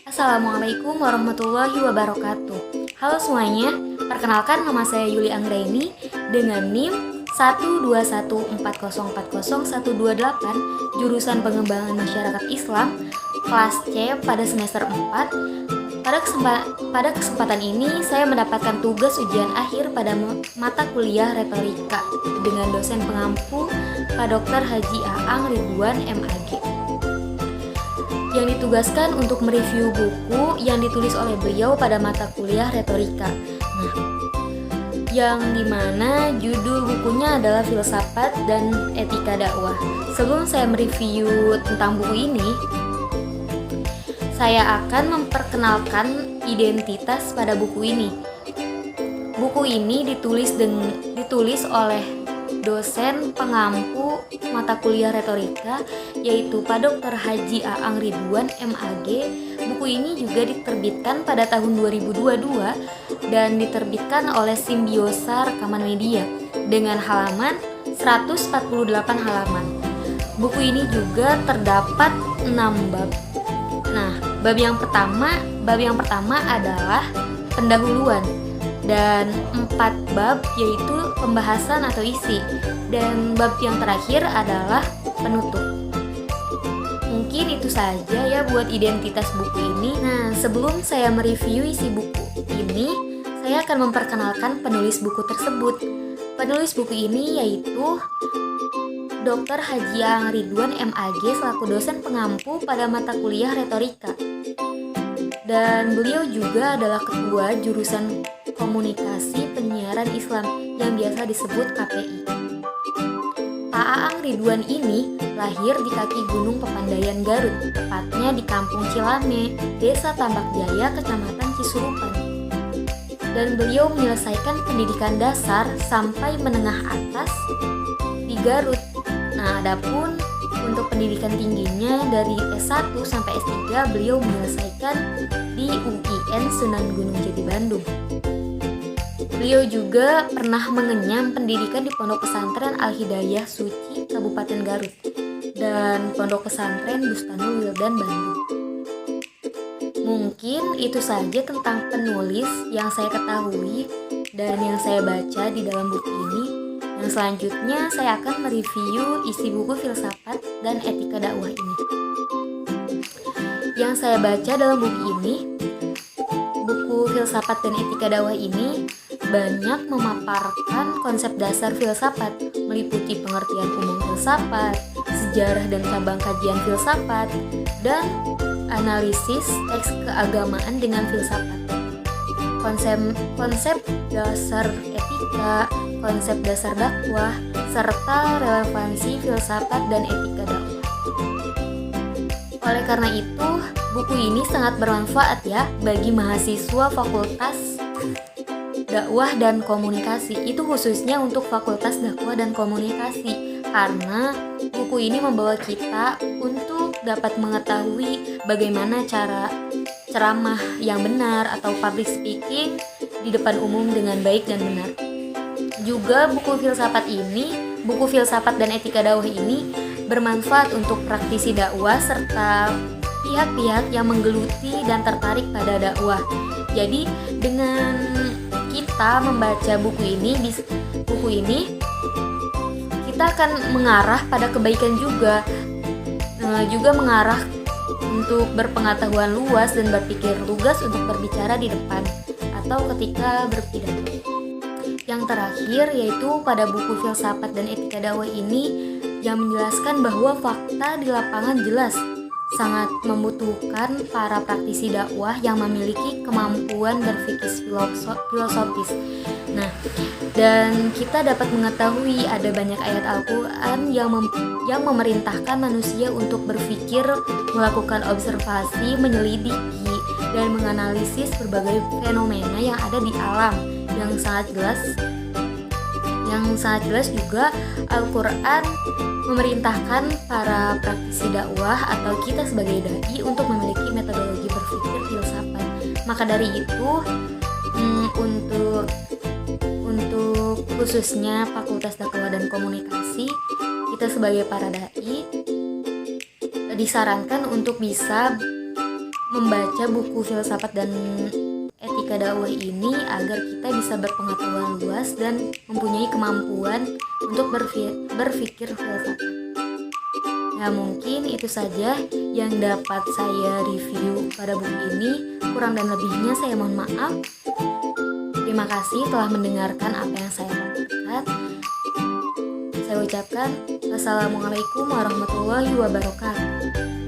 Assalamualaikum warahmatullahi wabarakatuh. Halo semuanya, perkenalkan nama saya Yuli Anggraini dengan NIM 12140400128 jurusan Pengembangan Masyarakat Islam kelas C pada semester 4. Pada kesempatan ini saya mendapatkan tugas ujian akhir pada mata kuliah retorika dengan dosen pengampu Pak Dr. Haji Aang Ridwan MAG, yang ditugaskan untuk mereview buku yang ditulis oleh beliau pada mata kuliah retorika. Nah, yang dimana judul bukunya adalah Filsafat dan Etika Dakwah. Sebelum saya mereview tentang buku ini, saya akan memperkenalkan identitas pada buku ini. Buku ini ditulis oleh dosen pengampu mata kuliah retorika, yaitu Pak Dr. Haji Aang Ridwan MAG. Buku ini juga diterbitkan pada tahun 2022 dan diterbitkan oleh Simbiosa Rekaman Media dengan halaman 148 halaman. Buku ini juga terdapat 6 bab. Nah, bab yang pertama adalah pendahuluan, dan 4 bab yaitu pembahasan atau isi, dan bab yang terakhir adalah penutup. Mungkin itu saja ya buat identitas buku ini. Nah, sebelum saya mereview isi buku ini, saya akan memperkenalkan penulis buku tersebut. Penulis buku ini yaitu Dr. Haji Aang Ridwan MAG selaku dosen pengampu pada mata kuliah retorika. Dan beliau juga adalah ketua jurusan Komunikasi Penyiaran Islam yang biasa disebut KPI. Pak Aang Ridwan ini lahir di kaki Gunung Pepandayan Garut, tepatnya di Kampung Cilame, Desa Tambak Jaya, Kecamatan Cisurupan. Dan beliau menyelesaikan pendidikan dasar sampai menengah atas di Garut. Nah, adapun untuk pendidikan tingginya dari S1 sampai S3 beliau menyelesaikan di UIN Sunan Gunung Jati Bandung. Beliau juga pernah mengenyam pendidikan di Pondok Pesantren Al-Hidayah Suci Kabupaten Garut dan Pondok Pesantren Bustanul Wildan Bandung. Mungkin itu saja tentang penulis yang saya ketahui dan yang saya baca di dalam buku ini. Yang selanjutnya saya akan mereview isi buku Filsafat dan Etika Dakwah ini. Yang saya baca dalam buku Filsafat dan Etika Dakwah ini banyak memaparkan konsep dasar filsafat, meliputi pengertian umum filsafat, sejarah dan cabang kajian filsafat, dan analisis teks keagamaan dengan filsafat. Konsep dasar etika, konsep dasar dakwah, serta relevansi filsafat dan etika dakwah. Oleh karena itu, buku ini sangat bermanfaat ya bagi mahasiswa Fakultas Dakwah dan Komunikasi. Itu khususnya untuk Fakultas Dakwah dan Komunikasi, karena buku ini membawa kita untuk dapat mengetahui bagaimana cara ceramah yang benar atau public speaking di depan umum dengan baik dan benar. Juga buku Filsafat dan Etika Dakwah ini bermanfaat untuk praktisi dakwah serta pihak-pihak yang menggeluti dan tertarik pada dakwah. Jadi dengan kita membaca buku ini kita akan mengarah pada kebaikan juga mengarah untuk berpengetahuan luas dan berpikir lugas untuk berbicara di depan atau ketika berpidato. Yang terakhir yaitu pada buku Filsafat dan Etika Dakwah ini yang menjelaskan bahwa fakta di lapangan jelas sangat membutuhkan para praktisi dakwah yang memiliki kemampuan berpikir filosofis. Nah, dan kita dapat mengetahui ada banyak ayat Al-Quran yang memerintahkan manusia untuk berpikir, melakukan observasi, menyelidiki, dan menganalisis berbagai fenomena yang ada di alam. Yang sangat jelas juga Al-Quran memerintahkan para praktisi dakwah atau kita sebagai dai untuk memiliki metodologi berpikir filsafat. Maka dari itu untuk khususnya Fakultas Dakwah dan Komunikasi, kita sebagai para dai disarankan untuk bisa membaca buku filsafat dan etika dakwah ini agar kita bisa berpengetahuan luas dan mempunyai kemampuan untuk berpikir filsafat. Ya, mungkin itu saja yang dapat saya review pada buku ini. Kurang dan lebihnya saya mohon maaf. Terima kasih telah mendengarkan apa yang saya katakan. Saya ucapkan Assalamualaikum warahmatullahi wabarakatuh.